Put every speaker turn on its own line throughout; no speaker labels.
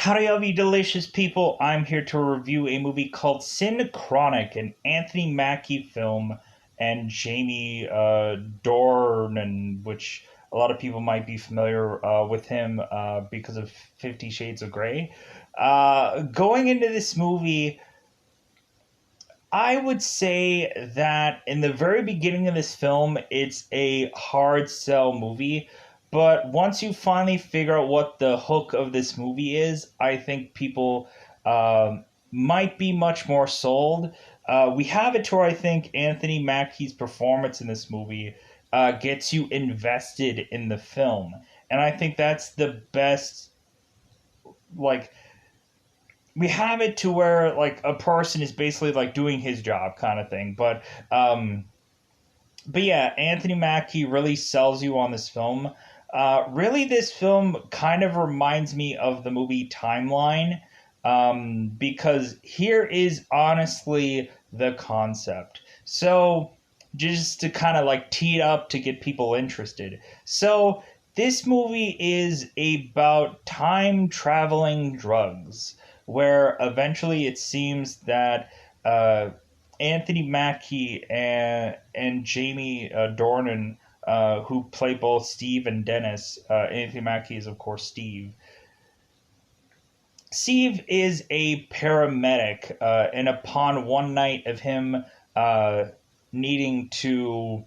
Howdy, all you delicious people. I'm here to review a movie called Synchronic, an Anthony Mackie film, and Jamie Dornan, which a lot of people might be familiar with him because of 50 Shades of Grey. Going into this movie, I would say that in the very beginning of this film, it's a hard sell movie. But once you finally figure out what the hook of this movie is, I think people might be much more sold. We have it to where I think Anthony Mackie's performance in this movie gets you invested in the film. And I think that's the best, like, we have it to where like a person is basically like doing his job kind of thing. But yeah, Anthony Mackie really sells you on this film. Really, this film kind of reminds me of the movie Timeline, because here is honestly the concept. So just to kind of like tee it up to get people interested. So this movie is about time traveling drugs, where eventually it seems that uh, Anthony Mackie and Jamie Dornan, who play both Steve and Dennis. Anthony Mackie is, of course, Steve. Steve is a paramedic, and upon one night of him uh, needing to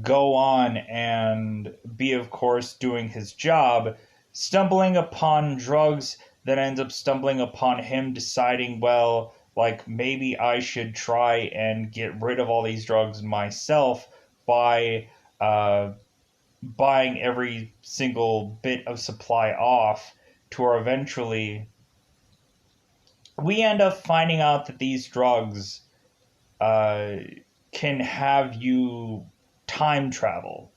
go on and be, of course, doing his job, stumbling upon drugs that ends up stumbling upon him deciding, well, like maybe I should try and get rid of all these drugs myself by uh, buying every single bit of supply off, to where eventually we end up finding out that these drugs uh, can have you time travel,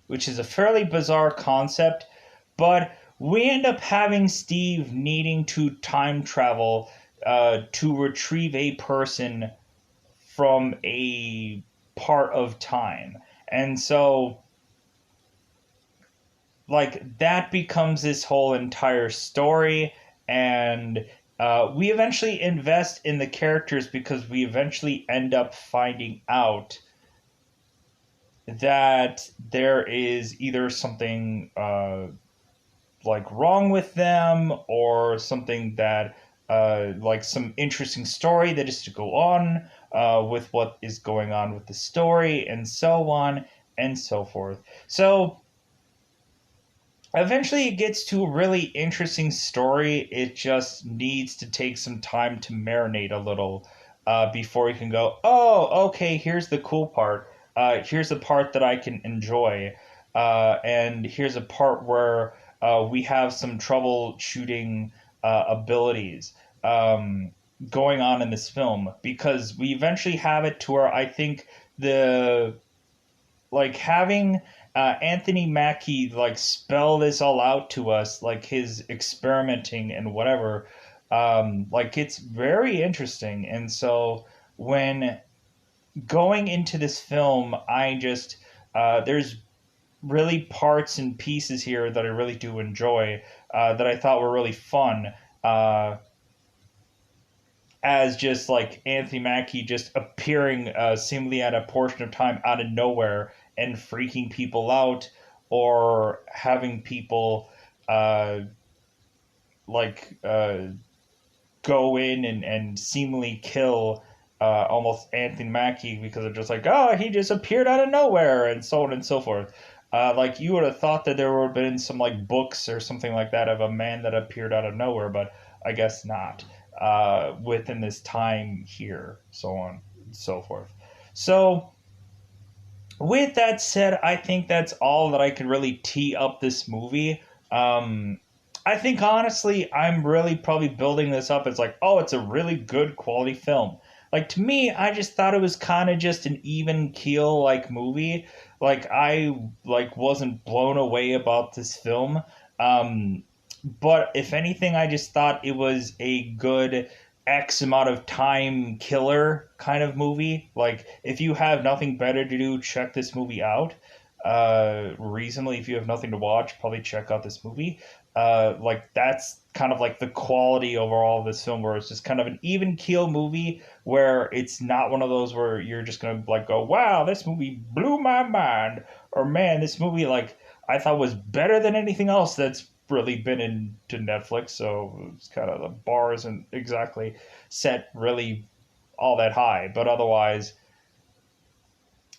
which is a fairly bizarre concept, but we end up having Steve needing to time travel to retrieve a person from a part of time. And so, like, that becomes this whole entire story, and we eventually invest in the characters because we eventually end up finding out that there is either something like wrong with them, or something that like some interesting story that is to go on with what is going on with the story, and so on and so forth. So eventually it gets to a really interesting story. It just needs to take some time to marinate a little before you can go, oh, okay, here's the cool part. Here's the part that I can enjoy. And here's a part where we have some troubleshooting abilities going on in this film, because we eventually have it to where I think the like having Anthony Mackie like spell this all out to us, like his experimenting and whatever, like it's very interesting. And so when going into this film, I just there's really parts and pieces here that I really do enjoy, that I thought were really fun. As just like Anthony Mackie just appearing seemingly at a portion of time out of nowhere and freaking people out, or having people uh, like go in and seemingly kill almost Anthony Mackie because they're just like, oh, he just appeared out of nowhere, and so on and so forth. Like you would have thought that there would have been some like books or something like that of a man that appeared out of nowhere, but I guess not within this time here, so on and so forth. So, with that said, I think that's all that I could really tee up this movie. I think honestly, I'm really probably building this up as like, oh, it's a really good quality film. Like to me, I just thought it was kind of just an even keel like movie. Like I like wasn't blown away about this film. Um, but if anything, I just thought it was a good X amount of time killer kind of movie. Like if you have nothing better to do, check this movie out. recently, if you have nothing to watch, probably check out this movie. Like that's kind of like the quality overall of this film, where it's just kind of an even keel movie, where it's not one of those where you're just gonna like go, wow, this movie blew my mind, or man, this movie like I thought was better than anything else that's really been into Netflix. So it's kind of the bar isn't exactly set really all that high, but otherwise,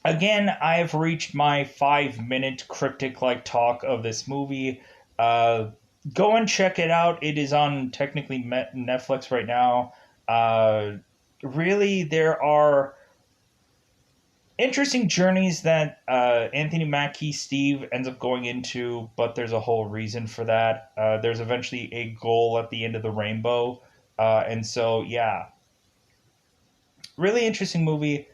again, I've reached my 5 minute cryptic like talk of this movie. Uh, Go and check it out. It is on technically Netflix right now. Uh, Really, there are interesting journeys that Anthony Mackie Steve ends up going into, but there's a whole reason for that. There's eventually a goal at the end of the rainbow. And so, yeah, really interesting movie.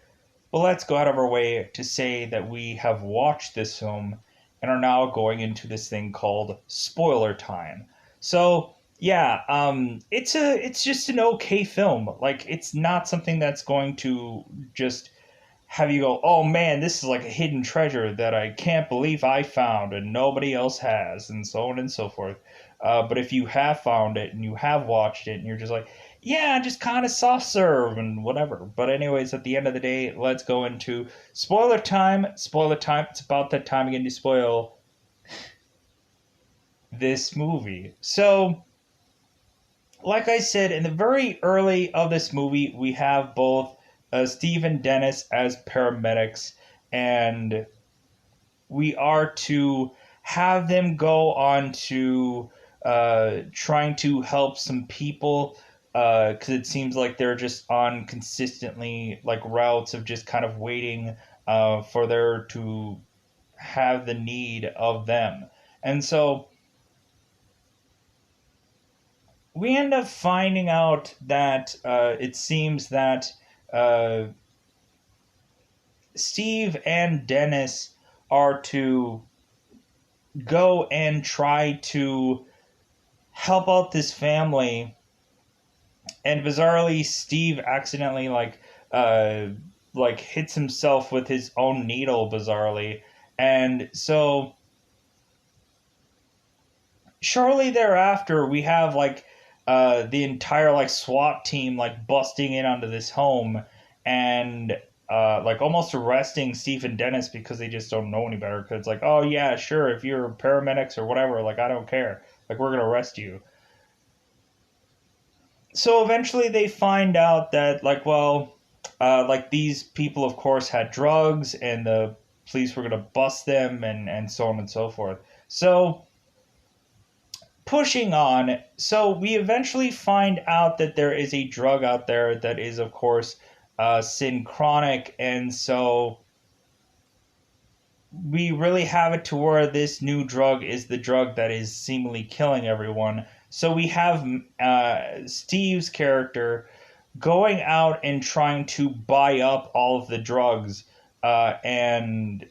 But let's go out of our way to say that we have watched this film and are now going into this thing called spoiler time. So yeah, it's just an okay film. Like it's not something that's going to just have you go, oh man, this is like a hidden treasure that I can't believe I found and nobody else has, and so on and so forth. But if you have found it and you have watched it and you're just like, yeah, just kind of soft serve and whatever. But, anyways, at the end of the day, let's go into spoiler time. Spoiler time. It's about that time again to spoil this movie. So, like I said, in the very early of this movie, we have both Steve and Dennis as paramedics, and we are to have them go on to trying to help some people because it seems like they're just on consistently like routes of just kind of waiting for there to have the need of them. And so we end up finding out that it seems that uh, Steve and Dennis are to go and try to help out this family, and bizarrely Steve accidentally like hits himself with his own needle bizarrely, and so shortly thereafter we have like the entire like SWAT team like busting in onto this home and like almost arresting Steve and Dennis because they just don't know any better. Because it's like, oh yeah, sure, if you're paramedics or whatever, like I don't care, like we're gonna arrest you. So eventually they find out that like, well, like these people of course had drugs and the police were gonna bust them and so on and so forth. So pushing on, so we eventually find out that there is a drug out there that is, of course, Synchronic, and so we really have it to where this new drug is the drug that is seemingly killing everyone. So we have Steve's character going out and trying to buy up all of the drugs, and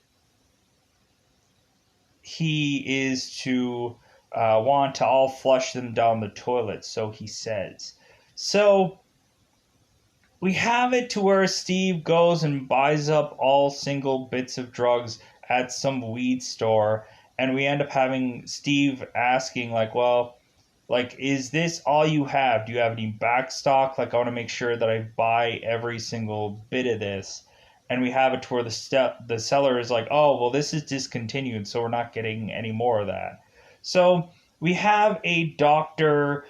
he is to want to all flush them down the toilet, so he says. So we have it to where Steve goes and buys up all single bits of drugs at some weed store, and we end up having Steve asking, like, well, like, is this all you have? Do you have any back stock? Like, I want to make sure that I buy every single bit of this. And we have it to where the seller is like, oh, well, this is discontinued, so we're not getting any more of that. So we have a Dr.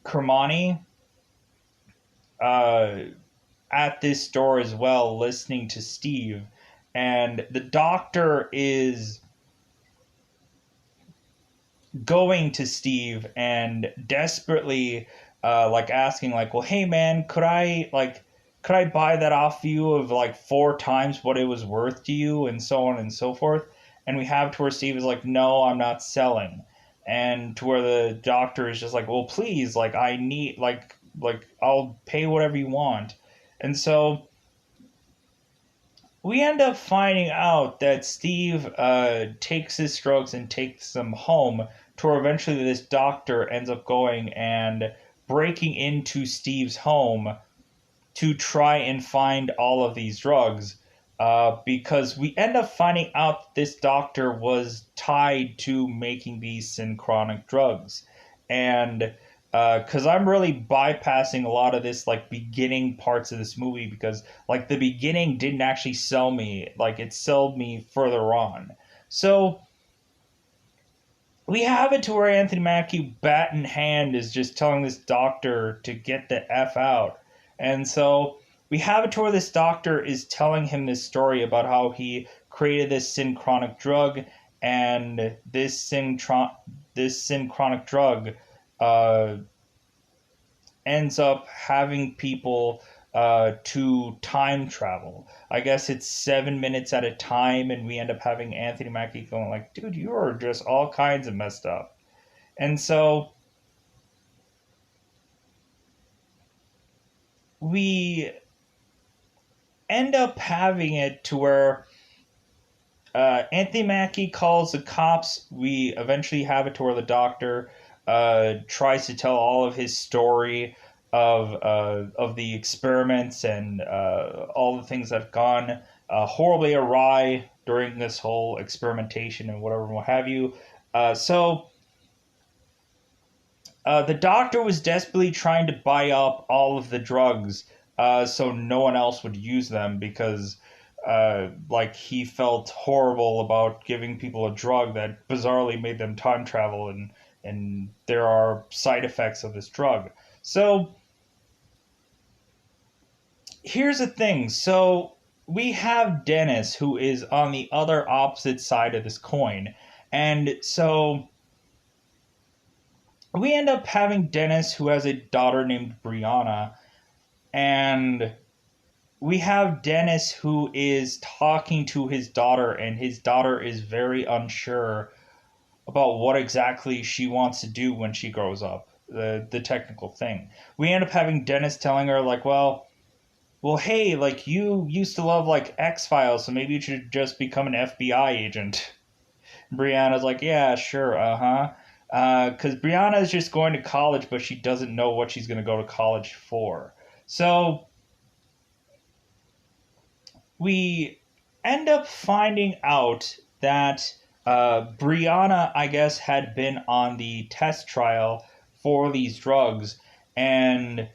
Kermani uh, at this store as well, listening to Steve. And the doctor is going to Steve and desperately like asking like, well, hey man, could I buy that off you of like 4 times what it was worth to you, and so on and so forth. And we have to where Steve is like, no, I'm not selling. And to where the doctor is just like, well, please, like I need like I'll pay whatever you want. And so we end up finding out that Steve takes his drugs and takes them home, to where eventually this doctor ends up going and breaking into Steve's home to try and find all of these drugs. because we end up finding out this doctor was tied to making these synchronic drugs. And because I'm really bypassing a lot of this, like, beginning parts of this movie, because, like, the beginning didn't actually sell me. Like, it sold me further on. So we have it to where Anthony Mackie, bat in hand, is just telling this doctor to get the F out. And so we have it to where this doctor is telling him this story about how he created this synchronic drug, and this synchronic drug uh, ends up having people to time travel. I guess it's 7 minutes at a time, and we end up having Anthony Mackie going like, "Dude, you are just all kinds of messed up." And so we end up having it to where Anthony Mackie calls the cops. We eventually have it to where the doctor tries to tell all of his story of the experiments and all the things that have gone horribly awry during this whole experimentation and whatever, what have you. So the doctor was desperately trying to buy up all of the drugs so no one else would use them, because like, he felt horrible about giving people a drug that bizarrely made them time travel, and there are side effects of this drug. So here's the thing. So we have Dennis, who is on the other opposite side of this coin. And so we end up having Dennis, who has a daughter named Brianna. And we have Dennis, who is talking to his daughter, and his daughter is very unsure about what exactly she wants to do when she grows up, the technical thing. We end up having Dennis telling her, like, well, hey, like, you used to love, like, X-Files, so maybe you should just become an FBI agent. Brianna's like, yeah, sure, uh-huh. Because Brianna is just going to college, but she doesn't know what she's going to go to college for. So we end up finding out that Brianna, I guess, had been on the test trial for these drugs, and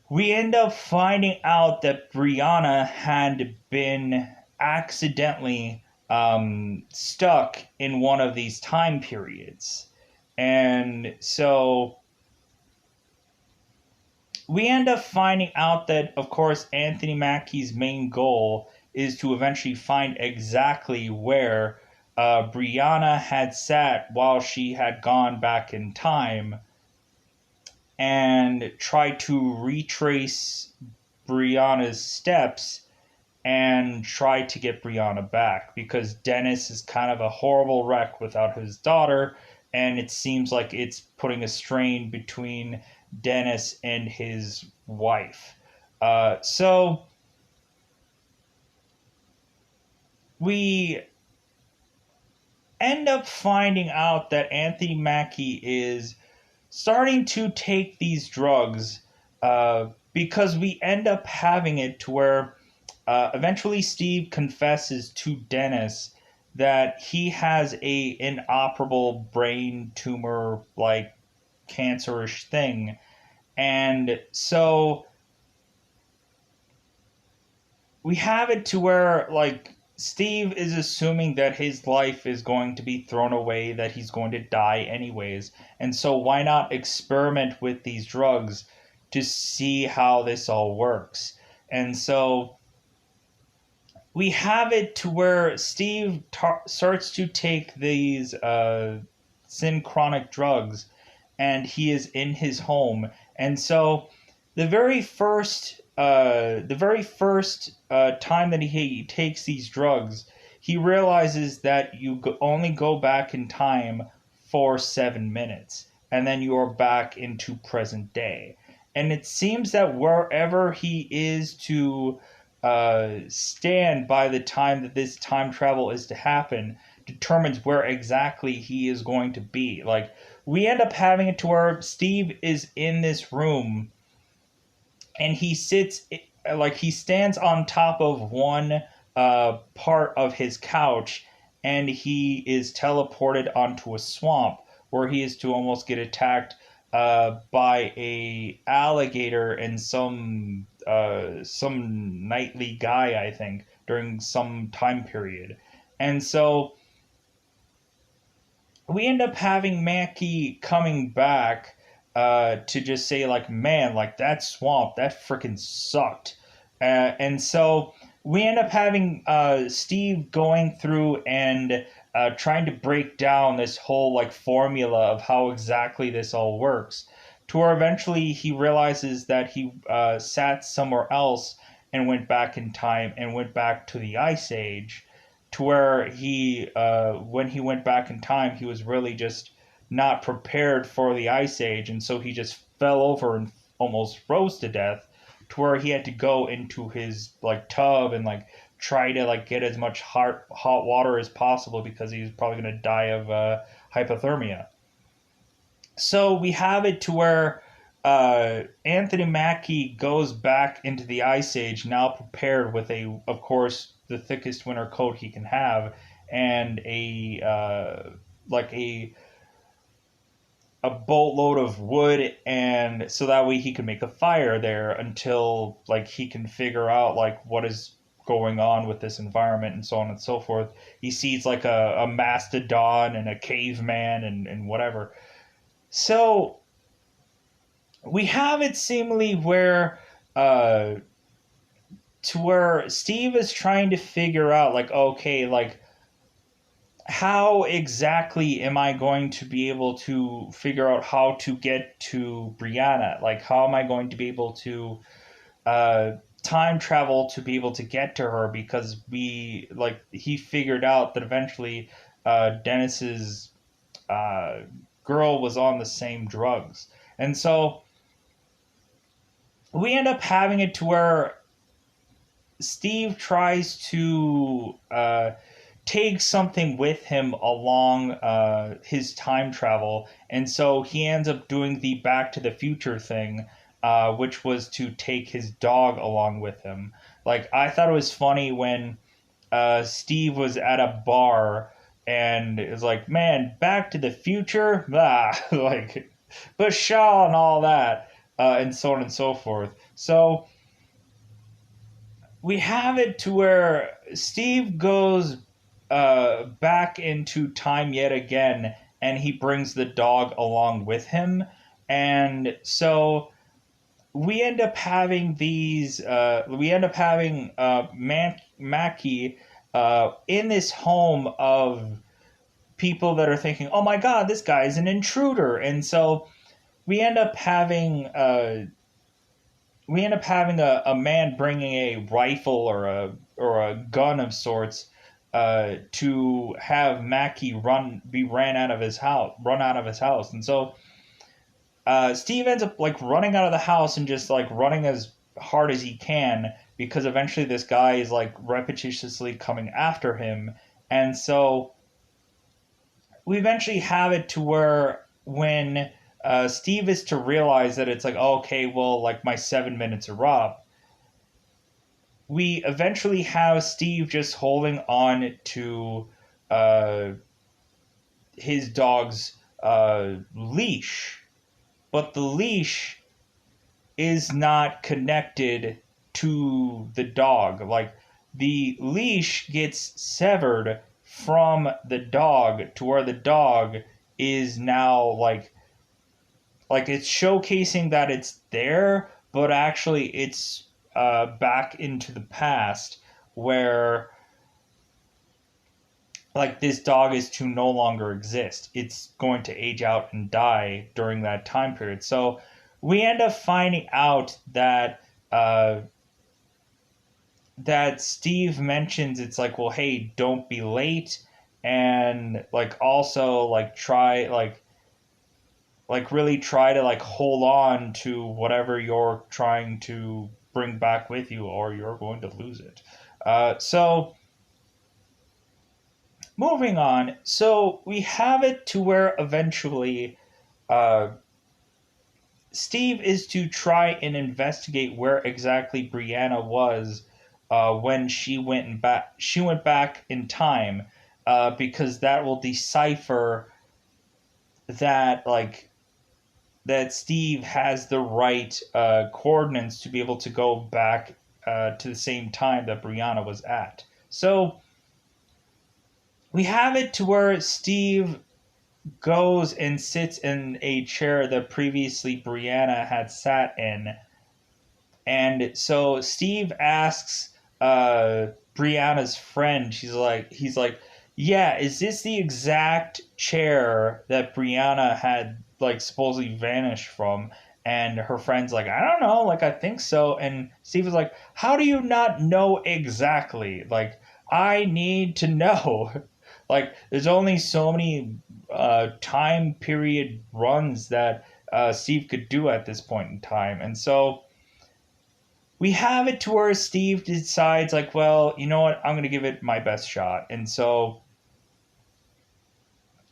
we end up finding out that Brianna had been accidentally stuck in one of these time periods. And so we end up finding out that, of course, Anthony Mackie's main goal is to eventually find exactly where Brianna had sat while she had gone back in time, and try to retrace Brianna's steps and try to get Brianna back, because Dennis is kind of a horrible wreck without his daughter, and it seems like it's putting a strain between Dennis and his wife. So we end up finding out that Anthony Mackie is starting to take these drugs, because we end up having it to where eventually Steve confesses to Dennis that he has a inoperable brain tumor, like, cancerish thing. And so we have it to where, like, Steve is assuming that his life is going to be thrown away, that he's going to die anyways. And so why not experiment with these drugs to see how this all works? And so we have it to where Steve starts to take these synchronic drugs, and he is in his home. And so the very first time that he takes these drugs, he realizes that you only go back in time for 7 minutes, and then you are back into present day. And it seems that wherever he is to stand by the time that this time travel is to happen determines where exactly he is going to be. Like, we end up having it to where Steve is in this room, and he sits like he stands on top of one part of his couch, and he is teleported onto a swamp where he is to almost get attacked by a alligator and some knightly guy, I think, during some time period. And so we end up having Mackey coming back to just say like, man, like that swamp, that freaking sucked. And so we end up having Steve going through and trying to break down this whole like formula of how exactly this all works, to where eventually he realizes that he sat somewhere else and went back in time and went back to the Ice Age, to where he when he went back in time he was really just not prepared for the Ice Age, and so he just fell over and almost froze to death, to where he had to go into his like tub and like try to like get as much hot water as possible because he was probably going to die of hypothermia. So we have it to where Anthony Mackie goes back into the Ice Age, now prepared with of course, the thickest winter coat he can have, and like a boatload of wood, and so that way he can make a fire there until like he can figure out like what is going on with this environment and so on and so forth. He sees like a mastodon and a caveman and whatever. So we have it seemingly where uh to where Steve is trying to figure out like, okay, like how exactly am I going to be able to figure out how to get to Brianna? Like how am I going to be able to uh time travel to be able to get to her, because he figured out that eventually Dennis's uh girl was on the same drugs. And so we end up having it to where Steve tries to take something with him along his time travel, and so he ends up doing the Back to the Future thing, which was to take his dog along with him. Like I thought it was funny when Steve was at a bar and it was like, man, Back to the Future, blah, like, but Shaw and all that, and so on and so forth. So we have it to where Steve goes back into time yet again, and he brings the dog along with him, and so we end up having these. We end up having Mackie in this home of people that are thinking, "Oh my God, this guy is an intruder," and so we end up having. A man bringing a rifle or a gun of sorts to have Mackie run out of his house, and so Steve ends up like running out of the house and just like running as hard as he can, because eventually this guy is like repetitiously coming after him, and so we eventually have it to where when Steve is to realize that it's like, oh, okay, well, like my 7 minutes are up, we eventually have Steve just holding on to uh, his dog's leash, but the leash is not connected to the dog. Like the leash gets severed from the dog to where the dog is now like it's showcasing that it's there, but actually it's back into the past where like this dog is to no longer exist. It's going to age out and die during that time period. So we end up finding out that that Steve mentions it's like, well, hey, don't be late, and like also like really try to like hold on to whatever you're trying to bring back with you, or you're going to lose it. So moving on, so we have it to where eventually uh, Steve is to try and investigate where exactly Brianna was when she went back in time, because that will decipher that that Steve has the right coordinates to be able to go back to the same time that Brianna was at. So we have it to where Steve goes and sits in a chair that previously Brianna had sat in. And so Steve asks Brianna's friend, he's like, yeah, is this the exact chair that Brianna had like supposedly vanished from? And her friend's like, I don't know, like I think so. And Steve is like, how do you not know exactly? Like, I need to know. Like, there's only so many time period runs that Steve could do at this point in time. And so we have it to where Steve decides, like, well, you know what? I'm going to give it my best shot. And so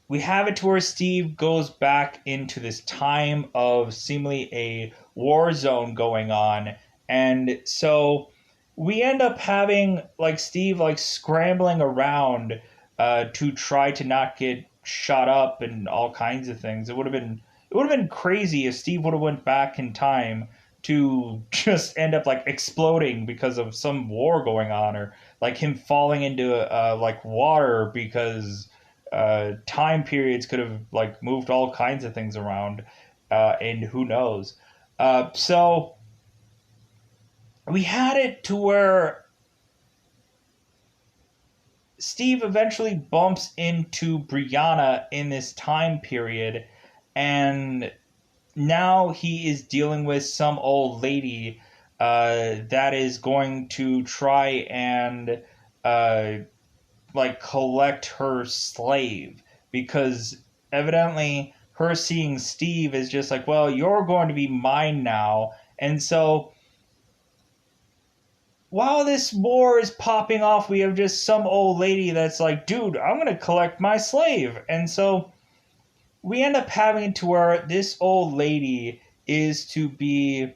we have it to where Steve goes back into this time of seemingly a war zone going on. And so we end up having, like, Steve, like, scrambling around to try to not get shot up and all kinds of things. It would have been crazy if Steve would have went back in time to just end up like exploding because of some war going on, or like him falling into like water because time periods could have like moved all kinds of things around, and who knows. So we had it to where Steve eventually bumps into Brianna in this time period, and now he is dealing with some old lady that is going to try and uh, like collect her slave, because evidently her seeing Steve is just like, well, you're going to be mine now. And so while this war is popping off, we have just some old lady that's like, dude, I'm going to collect my slave. And so we end up having to where this old lady is to be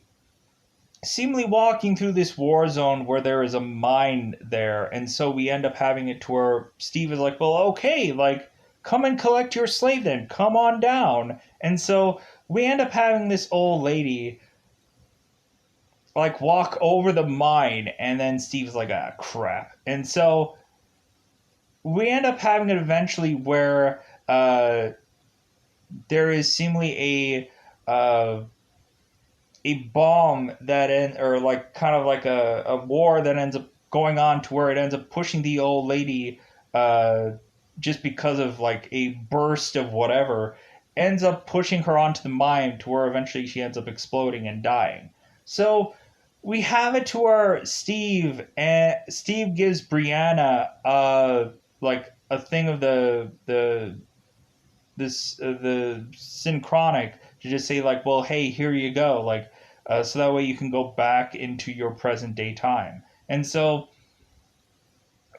seemingly walking through this war zone where there is a mine there. And so we end up having it to where Steve is like, well, okay, like, come and collect your slave then. Come on down. And so we end up having this old lady like walk over the mine, and then Steve's like, ah, crap. And so we end up having it eventually where there is seemingly a bomb that or like kind of like a war that ends up going on to where it ends up pushing the old lady uh, just because of like a burst of whatever, ends up pushing her onto the mine to where eventually she ends up exploding and dying. So we have it to where Steve gives Brianna like a thing of the Synchronic to just say like, well, hey, here you go, like, so that way you can go back into your present day time. And so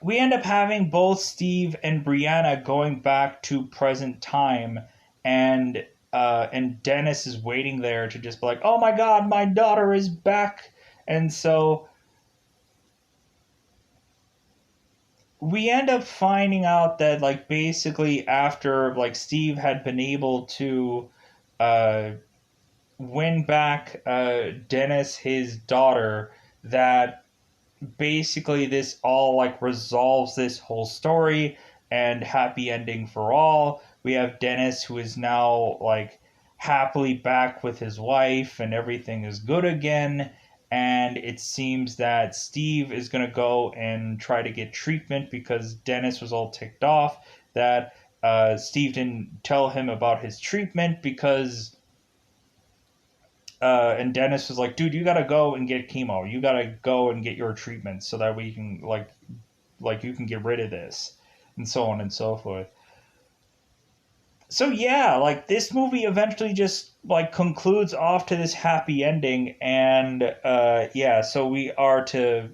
we end up having both Steve and Brianna going back to present time, and Dennis is waiting there to just be like, oh my god, my daughter is back. And so we end up finding out that like basically after like Steve had been able to uh, win back Dennis his daughter, that basically this all like resolves this whole story and happy ending for all. We have Dennis who is now like happily back with his wife and everything is good again. And it seems that Steve is going to go and try to get treatment because Dennis was all ticked off that Steve didn't tell him about his treatment, because and Dennis was like, dude, you gotta go and get chemo. You gotta go and get your treatment so that we can like you can get rid of this, and so on and so forth. So yeah, like this movie eventually just like concludes off to this happy ending, and yeah, so we are to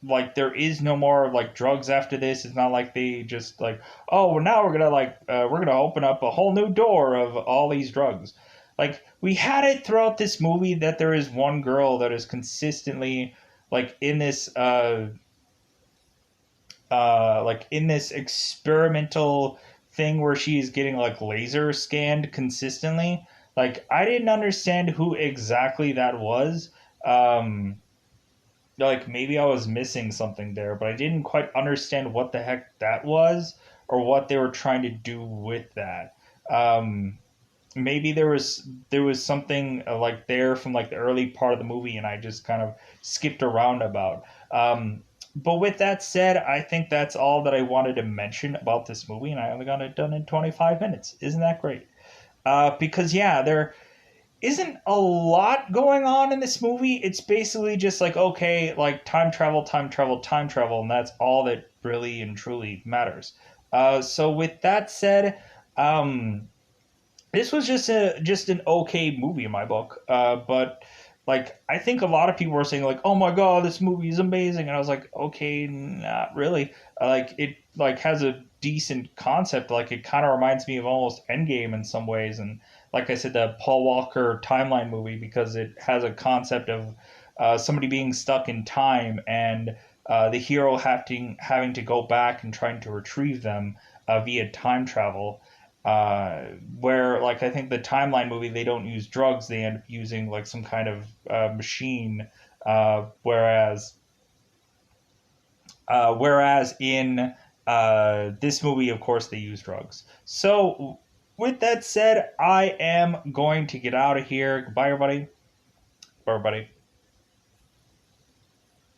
like there is no more like drugs after this. It's not like they just like, oh, well, now we're gonna like we're gonna open up a whole new door of all these drugs. Like we had it throughout this movie that there is one girl that is consistently like in this like in this experimental thing where she's getting like laser scanned consistently. Like I didn't understand who exactly that was. Um, like maybe I was missing something there, but I didn't quite understand what the heck that was or what they were trying to do with that. Um, Maybe there was something like there from like the early part of the movie and I just kind of skipped around about. But with that said, I think that's all that I wanted to mention about this movie, and I only got it done in 25 minutes. Isn't that great? Because yeah, there isn't a lot going on in this movie. It's basically just like, okay, like time travel, time travel, time travel, and that's all that really and truly matters. So with that said, um, this was just an okay movie in my book. But like I think a lot of people were saying like, "Oh my god, this movie is amazing," and I was like, "Okay, not really." Like it like has a decent concept. Like it kind of reminds me of almost Endgame in some ways, and like I said, the Paul Walker timeline movie because it has a concept of somebody being stuck in time and the hero having to go back and trying to retrieve them via time travel uh, where like I think the timeline movie they don't use drugs, they end up using like some kind of machine, whereas whereas in this movie of course they use drugs. So with that said, I am going to get out of here. Goodbye everybody. Bye everybody.